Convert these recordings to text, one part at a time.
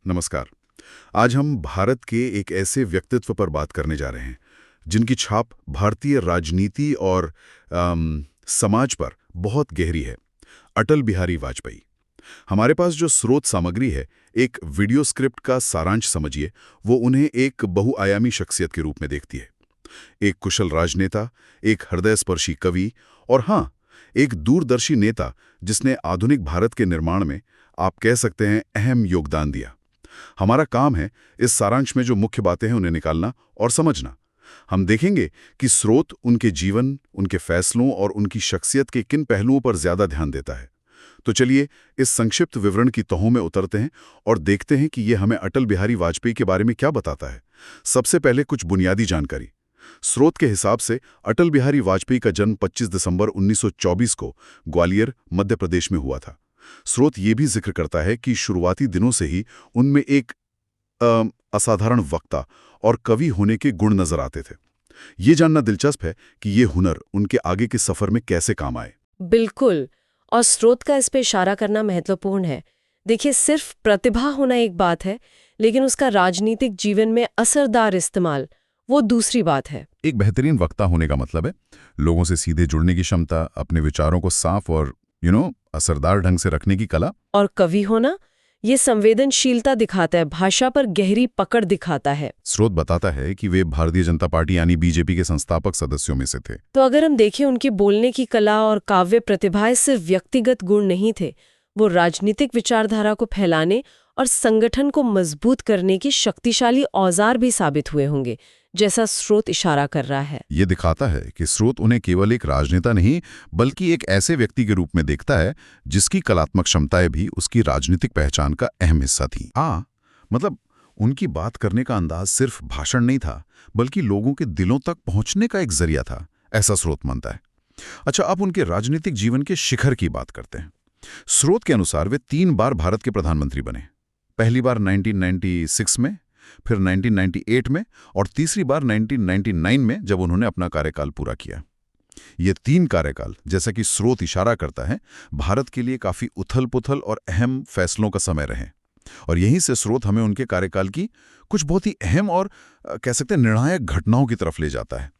नमस्कार। आज हम भारत के एक ऐसे व्यक्तित्व पर बात करने जा रहे हैं जिनकी छाप भारतीय राजनीति और समाज पर बहुत गहरी है। अटल बिहारी वाजपेयी। हमारे पास जो स्रोत सामग्री है, एक वीडियो स्क्रिप्ट का सारांश समझिए, वो उन्हें एक बहुआयामी शख्सियत के रूप में देखती है। एक कुशल राजनेता, एक हृदयस्पर्शी कवि और हाँ, एक दूरदर्शी नेता जिसने आधुनिक भारत के निर्माण में, आप कह सकते हैं, अहम योगदान दिया। हमारा काम है इस सारांश में जो मुख्य बातें हैं उन्हें निकालना और समझना। हम देखेंगे कि स्रोत उनके जीवन, उनके फैसलों और उनकी शख्सियत के किन पहलुओं पर ज्यादा ध्यान देता है। तो चलिए इस संक्षिप्त विवरण की तहों में उतरते हैं और देखते हैं कि यह हमें अटल बिहारी वाजपेयी के बारे में क्या बताता है। सबसे पहले कुछ बुनियादी जानकारी। स्रोत के हिसाब से अटल बिहारी वाजपेयी का जन्म 25 दिसंबर 1924 को ग्वालियर, मध्य प्रदेश में हुआ था। स्रोत ये भी जिक्र करता है कि शुरुआती दिनों से ही उनमें एक असाधारण वक्ता और कवि होने के गुण नजर आते थे। ये जानना दिलचस्प है कि ये हुनर उनके आगे के सफर में कैसे काम आए। बिल्कुल, और स्रोत का इस पे इशारा करना महत्वपूर्ण है। देखिए, सिर्फ प्रतिभा होना एक बात है, लेकिन उसका राजनीतिक जीवन में असरदार इस्तेमाल वो दूसरी बात है। एक बेहतरीन वक्ता होने का मतलब है लोगों से सीधे जुड़ने की क्षमता, अपने विचारों को साफ और असरदार ढंग से रखने की कला। और कवि होना, ये संवेदनशीलता दिखाता है, भाषा पर गहरी पकड़ दिखाता है। स्रोत बताता है कि वे भारतीय जनता पार्टी यानी बीजेपी के संस्थापक सदस्यों में से थे। तो अगर हम देखें, उनकी बोलने की कला और काव्य प्रतिभाएं सिर्फ व्यक्तिगत गुण नहीं थे, वो राजनीतिक विचारधारा को फैलाने और संगठन को मजबूत करने की शक्तिशाली औजार भी साबित हुए होंगे, जैसा स्रोत इशारा कर रहा है। ये दिखाता है कि स्रोत उन्हें केवल एक राजनेता नहीं, बल्कि एक ऐसे व्यक्ति के रूप में देखता है जिसकी कलात्मक क्षमताएं भी उसकी राजनीतिक पहचान का अहम हिस्सा थी। मतलब उनकी बात करने का अंदाज सिर्फ भाषण नहीं था, बल्कि लोगों के दिलों तक पहुंचने का एक जरिया था, ऐसा स्रोत मानता है। अच्छा, अब उनके राजनीतिक जीवन के शिखर की बात करते हैं। स्रोत के अनुसार वे 3 बार भारत के प्रधानमंत्री बने। पहली बार 1996 में, फिर 1998 में और तीसरी बार 1999 में, जब उन्होंने अपना कार्यकाल पूरा किया। ये 3 कार्यकाल, जैसा कि स्रोत इशारा करता है, भारत के लिए काफी उथल-पुथल और अहम फैसलों का समय रहे। और यहीं से स्रोत हमें उनके कार्यकाल की कुछ बहुत ही अहम और कह सकते हैं निर्णायक घटनाओं की तरफ ले जाता है।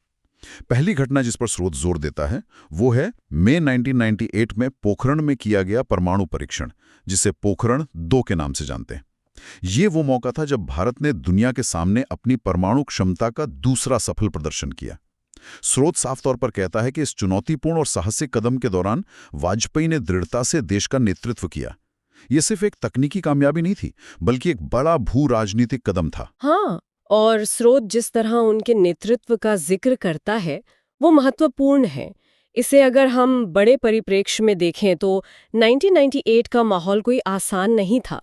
पहली घटना जिस पर स्रोत जोर देता है वो है मई 1998 में पोखरण में किया गया परमाणु परीक्षण, जिसे पोखरण 2 के नाम से जानते हैं। ये वो मौका था जब भारत ने दुनिया के सामने अपनी परमाणु क्षमता का दूसरा सफल प्रदर्शन किया। स्रोत साफ तौर पर कहता है कि इस चुनौतीपूर्ण और साहसिक कदम के दौरान वाजपेयी ने दृढ़ता से देश का नेतृत्व किया। ये सिर्फ एक तकनीकी कामयाबी नहीं थी, बल्कि एक बड़ा भू राजनीतिक कदम था। हाँ, और स्रोत जिस तरह उनके नेतृत्व का जिक्र करता है वो महत्वपूर्ण है। इसे अगर हम बड़े परिप्रेक्ष्य में देखें तो 1998 का माहौल कोई आसान नहीं था।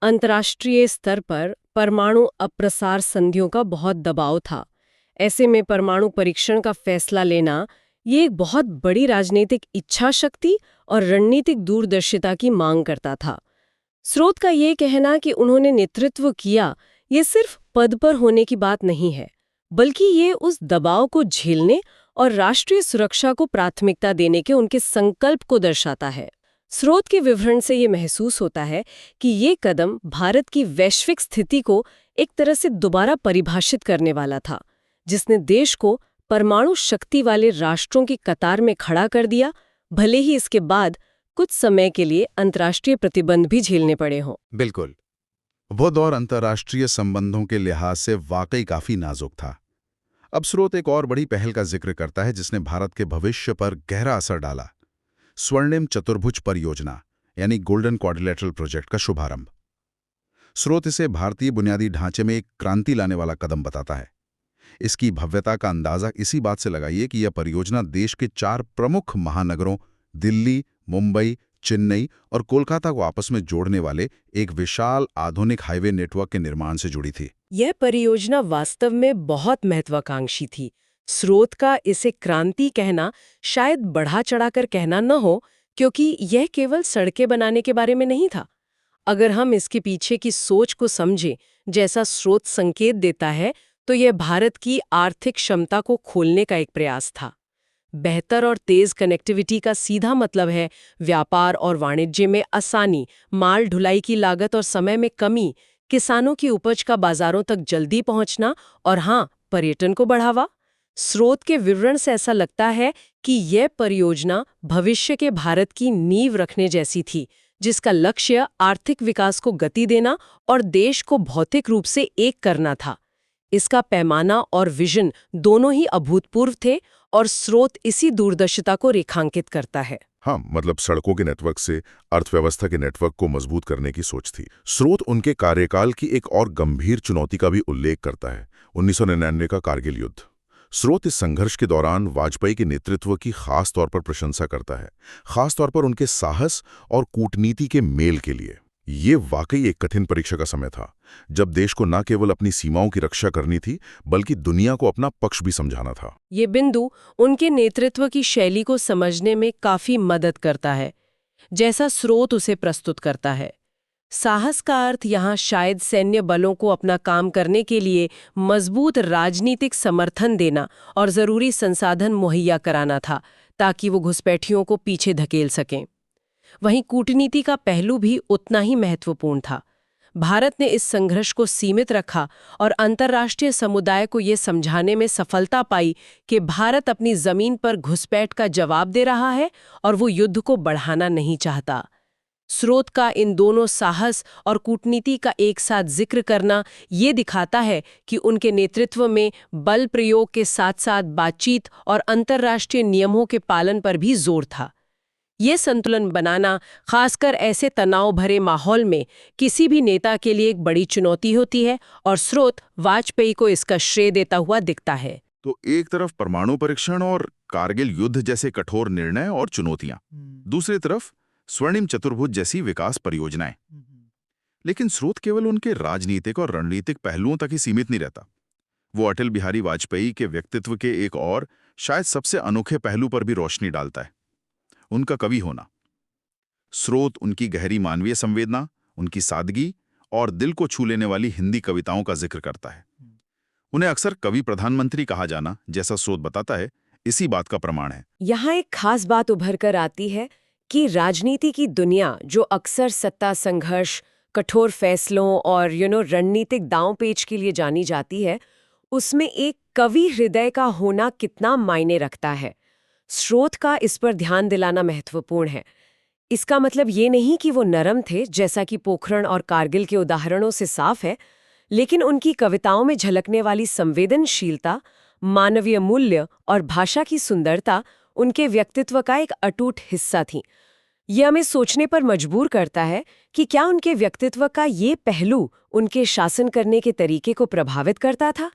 अंतर्राष्ट्रीय स्तर पर परमाणु अप्रसार संधियों का बहुत दबाव था। ऐसे में परमाणु परीक्षण का फैसला लेना ये एक बहुत बड़ी राजनीतिक इच्छा शक्ति और रणनीतिक दूरदर्शिता की मांग करता था। स्रोत का ये कहना कि उन्होंने नेतृत्व किया, ये सिर्फ पद पर होने की बात नहीं है, बल्कि ये उस दबाव को झेलने और राष्ट्रीय सुरक्षा को प्राथमिकता देने के उनके संकल्प को दर्शाता है। स्रोत के विवरण से ये महसूस होता है कि ये कदम भारत की वैश्विक स्थिति को एक तरह से दोबारा परिभाषित करने वाला था, जिसने देश को परमाणु शक्ति वाले राष्ट्रों की कतार में खड़ा कर दिया, भले ही इसके बाद कुछ समय के लिए अंतर्राष्ट्रीय प्रतिबंध भी झेलने पड़े हों। बिल्कुल। वो दौर अंतर्राष्ट्रीय संबंधों के लिहाज से वाकई काफी नाजुक था। अब स्रोत एक और बड़ी पहल का जिक्र करता है जिसने भारत के भविष्य पर गहरा असर डाला। स्वर्णिम चतुर्भुज परियोजना यानी गोल्डन क्वाड्रिलेटरल प्रोजेक्ट का शुभारंभ। स्रोत इसे भारतीय बुनियादी ढांचे में एक क्रांति लाने वाला कदम बताता है। इसकी भव्यता का अंदाजा इसी बात से लगाइए कि यह परियोजना देश के 4 प्रमुख महानगरों दिल्ली, मुंबई, चेन्नई और कोलकाता को आपस में जोड़ने वाले एक विशाल आधुनिक हाईवे नेटवर्क के निर्माण से जुड़ी थी। यह परियोजना वास्तव में बहुत महत्वाकांक्षी थी। स्रोत का इसे क्रांति कहना शायद बढ़ा चढ़ाकर कहना न हो, क्योंकि यह केवल सड़कें बनाने के बारे में नहीं था। अगर हम इसके पीछे की सोच को समझें, जैसा स्रोत संकेत देता है, तो यह भारत की आर्थिक क्षमता को खोलने का एक प्रयास था। बेहतर और तेज कनेक्टिविटी का सीधा मतलब है व्यापार और वाणिज्य में आसानी, माल ढुलाई की लागत और समय में कमी, किसानों की उपज का बाजारों तक जल्दी पहुंचना और हाँ, पर्यटन को बढ़ावा। स्रोत के विवरण से ऐसा लगता है कि यह परियोजना भविष्य के भारत की नींव रखने जैसी थी, जिसका लक्ष्य आर्थिक विकास को गति देना और देश को भौतिक रूप से एक करना था। इसका पैमाना और विजन दोनों ही अभूतपूर्व थे और स्रोत इसी दूरदर्शिता को रेखांकित करता है। हाँ, मतलब सड़कों के नेटवर्क से अर्थव्यवस्था के नेटवर्क को मजबूत करने की सोच थी। स्रोत उनके कार्यकाल की एक और गंभीर चुनौती का भी उल्लेख करता है, 1999 का कारगिल युद्ध। स्रोत इस संघर्ष के दौरान वाजपेयी के नेतृत्व की खास तौर पर प्रशंसा करता है, खास तौर पर उनके साहस और कूटनीति के मेल के लिए। ये वाकई एक कठिन परीक्षा का समय था, जब देश को न केवल अपनी सीमाओं की रक्षा करनी थी, बल्कि दुनिया को अपना पक्ष भी समझाना था। ये बिंदु उनके नेतृत्व की शैली को समझने में काफी मदद करता है, जैसा स्रोत उसे प्रस्तुत करता है। साहस का अर्थ यहाँ शायद सैन्य बलों को अपना काम करने के लिए मजबूत राजनीतिक समर्थन देना और जरूरी संसाधन मुहैया कराना था, ताकि वो घुसपैठियों को पीछे धकेल सकें। वहीं कूटनीति का पहलू भी उतना ही महत्वपूर्ण था। भारत ने इस संघर्ष को सीमित रखा और अंतर्राष्ट्रीय समुदाय को ये समझाने में सफलता पाई कि भारत अपनी जमीन पर घुसपैठ का जवाब दे रहा है और वो युद्ध को बढ़ाना नहीं चाहता। स्रोत का इन दोनों साहस और कूटनीति का एक साथ जिक्र करना ये दिखाता है कि उनके नेतृत्व में बल प्रयोग के साथ साथ बातचीत और अंतर्राष्ट्रीय नियमों के पालन पर भी जोर था। ये संतुलन बनाना, खासकर ऐसे तनाव भरे माहौल में, किसी भी नेता के लिए एक बड़ी चुनौती होती है और स्रोत वाजपेयी को इसका श्रेय देता हुआ दिखता है। तो एक तरफ परमाणु परीक्षण और कारगिल युद्ध जैसे कठोर निर्णय और चुनौतियां, दूसरी तरफ स्वर्णिम चतुर्भुज जैसी विकास परियोजनाएं। लेकिन स्रोत केवल उनके राजनीतिक और रणनीतिक पहलुओं तक ही सीमित नहीं रहता। वो अटल बिहारी वाजपेयी के व्यक्तित्व के एक और शायद सबसे अनोखे पहलू पर भी रोशनी डालता है, उनका कवि होना। स्रोत उनकी गहरी मानवीय संवेदना, उनकी सादगी और दिल को छू लेने वाली हिंदी कविताओं का जिक्र करता है। उन्हें अक्सर कवि प्रधानमंत्री कहा जाना, जैसा स्रोत बताता है, इसी बात का प्रमाण है। यहाँ एक खास बात उभर कर आती है कि राजनीति की दुनिया, जो अक्सर सत्ता संघर्ष, कठोर फैसलों और रणनीतिक दांव-पेच के लिए जानी जाती है, उसमें एक कवि हृदय का होना कितना मायने रखता है। स्रोत का इस पर ध्यान दिलाना महत्वपूर्ण है। इसका मतलब ये नहीं कि वो नरम थे, जैसा कि पोखरण और कारगिल के उदाहरणों से साफ है, लेकिन उनकी कविताओं में झलकने वाली संवेदनशीलता, मानवीय मूल्य और भाषा की सुंदरता उनके व्यक्तित्व का एक अटूट हिस्सा थी। ये हमें सोचने पर मजबूर करता है कि क्या उनके व्यक्तित्व का ये पहलू उनके शासन करने के तरीके को प्रभावित करता था?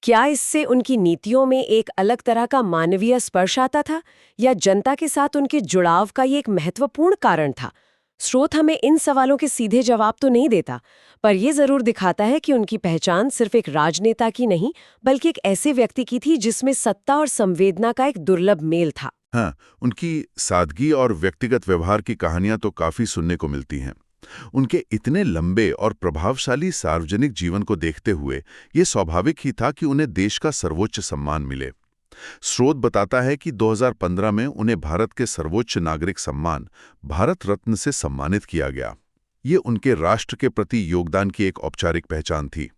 क्या इससे उनकी नीतियों में एक अलग तरह का मानवीय स्पर्श आता था, या जनता के साथ उनके जुड़ाव का ये एक महत्वपूर्ण कारण था? स्रोत हमें इन सवालों के सीधे जवाब तो नहीं देता, पर यह जरूर दिखाता है कि उनकी पहचान सिर्फ एक राजनेता की नहीं, बल्कि एक ऐसे व्यक्ति की थी जिसमें सत्ता और संवेदना का एक दुर्लभ मेल था। हाँ, उनकी सादगी और व्यक्तिगत व्यवहार की कहानियां तो काफी सुनने को मिलती हैं। उनके इतने लंबे और प्रभावशाली सार्वजनिक जीवन को देखते हुए ये स्वाभाविक ही था कि उन्हें देश का सर्वोच्च सम्मान मिले। स्रोत बताता है कि 2015 में उन्हें भारत के सर्वोच्च नागरिक सम्मान भारत रत्न से सम्मानित किया गया। ये उनके राष्ट्र के प्रति योगदान की एक औपचारिक पहचान थी।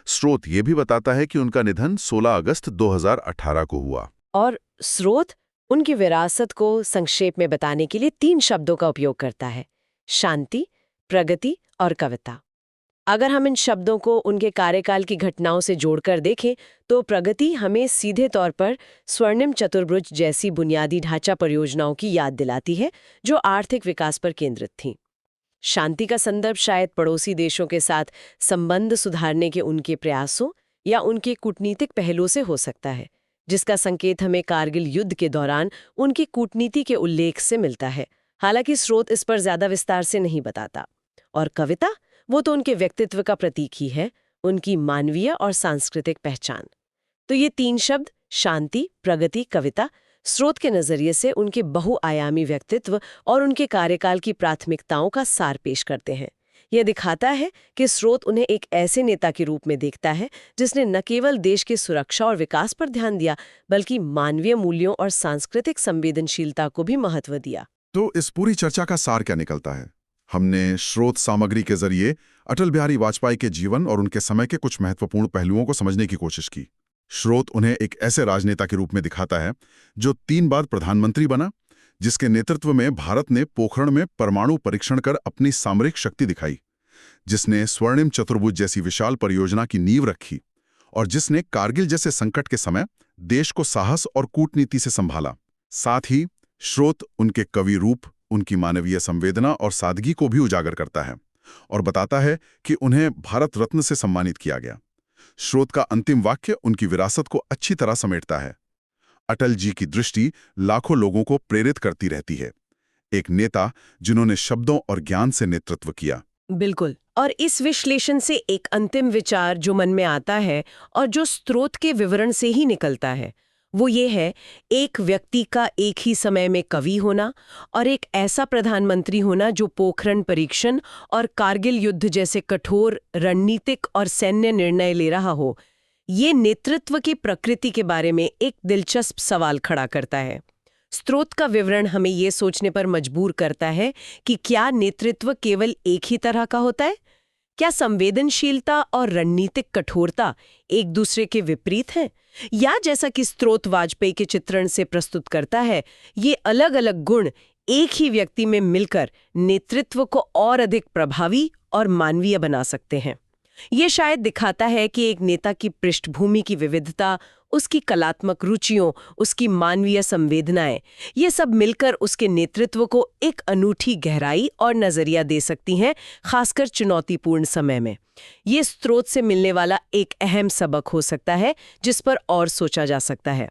स्रोत ये भी बताता है कि उनका निधन 16 अगस्त 2018 को हुआ। और स्रोत उनकी विरासत को संक्षेप में बताने के लिए 3 शब्दों का उपयोग करता है: शांति, प्रगति और कविता। अगर हम इन शब्दों को उनके कार्यकाल की घटनाओं से जोड़कर देखें, तो प्रगति हमें सीधे तौर पर स्वर्णिम चतुर्भुज जैसी बुनियादी ढांचा परियोजनाओं की याद दिलाती है, जो आर्थिक विकास पर केंद्रित थीं। शांति का संदर्भ शायद पड़ोसी देशों के साथ संबंध सुधारने के उनके प्रयासों या उनके कूटनीतिक पहलुओं से हो सकता है, जिसका संकेत हमें कारगिल युद्ध के दौरान उनकी कूटनीति के उल्लेख से मिलता है। हालांकि स्रोत इस पर ज्यादा विस्तार से नहीं बताता। और कविता, वो तो उनके व्यक्तित्व का प्रतीक ही है, उनकी मानवीय और सांस्कृतिक पहचान। तो ये 3 शब्द, शांति, प्रगति, कविता, स्रोत के नजरिए से उनके बहुआयामी व्यक्तित्व और उनके कार्यकाल की प्राथमिकताओं का सार पेश करते हैं। यह दिखाता है कि स्रोत उन्हें एक ऐसे नेता के रूप में देखता है जिसने न केवल देश की सुरक्षा और विकास पर ध्यान दिया, बल्कि मानवीय मूल्यों और सांस्कृतिक संवेदनशीलता को भी महत्व दिया। तो इस पूरी चर्चा का सार क्या निकलता है? हमने स्रोत सामग्री के जरिए अटल बिहारी वाजपेयी के जीवन और उनके समय के कुछ महत्वपूर्ण पहलुओं को समझने की कोशिश की। स्रोत उन्हें एक ऐसे राजनेता के रूप में दिखाता है जो 3 बार प्रधानमंत्री बना, जिसके नेतृत्व में भारत ने पोखरण में परमाणु परीक्षण कर अपनी सामरिक शक्ति दिखाई, जिसने स्वर्णिम चतुर्भुज जैसी विशाल परियोजना की नींव रखी और जिसने कारगिल जैसे संकट के समय देश को साहस और कूटनीति से संभाला। साथ ही स्रोत उनके कवि रूप, उनकी मानवीय संवेदना और सादगी को भी उजागर करता है और बताता है कि उन्हें भारत रत्न से सम्मानित किया गया। स्रोत का अंतिम वाक्य उनकी विरासत को अच्छी तरह समेटता है। अटल जी की दृष्टि लाखों लोगों को प्रेरित करती रहती है, एक नेता जिन्होंने शब्दों और ज्ञान से नेतृत्व किया। बिल्कुल। और इस विश्लेषण से एक अंतिम विचार जो मन में आता है और जो स्रोत के विवरण से ही निकलता है, वो ये है, एक व्यक्ति का एक ही समय में कवि होना और एक ऐसा प्रधानमंत्री होना जो पोखरण परीक्षण और कारगिल युद्ध जैसे कठोर रणनीतिक और सैन्य निर्णय ले रहा हो, ये नेतृत्व की प्रकृति के बारे में एक दिलचस्प सवाल खड़ा करता है। स्रोत का विवरण हमें ये सोचने पर मजबूर करता है कि क्या नेतृत्व केवल एक ही तरह का होता है? क्या संवेदनशीलता और रणनीतिक कठोरता एक दूसरे के विपरीत हैं? या जैसा कि स्रोत वाजपेयी के चित्रण से प्रस्तुत करता है, ये अलग-अलग गुण एक ही व्यक्ति में मिलकर नेतृत्व को और अधिक प्रभावी और मानवीय बना सकते हैं। ये शायद दिखाता है कि एक नेता की पृष्ठभूमि की विविधता, उसकी कलात्मक रुचियों, उसकी मानवीय संवेदनाएं, ये सब मिलकर उसके नेतृत्व को एक अनूठी गहराई और नजरिया दे सकती हैं, खासकर चुनौतीपूर्ण समय में। ये स्रोत से मिलने वाला एक अहम सबक हो सकता है जिस पर और सोचा जा सकता है।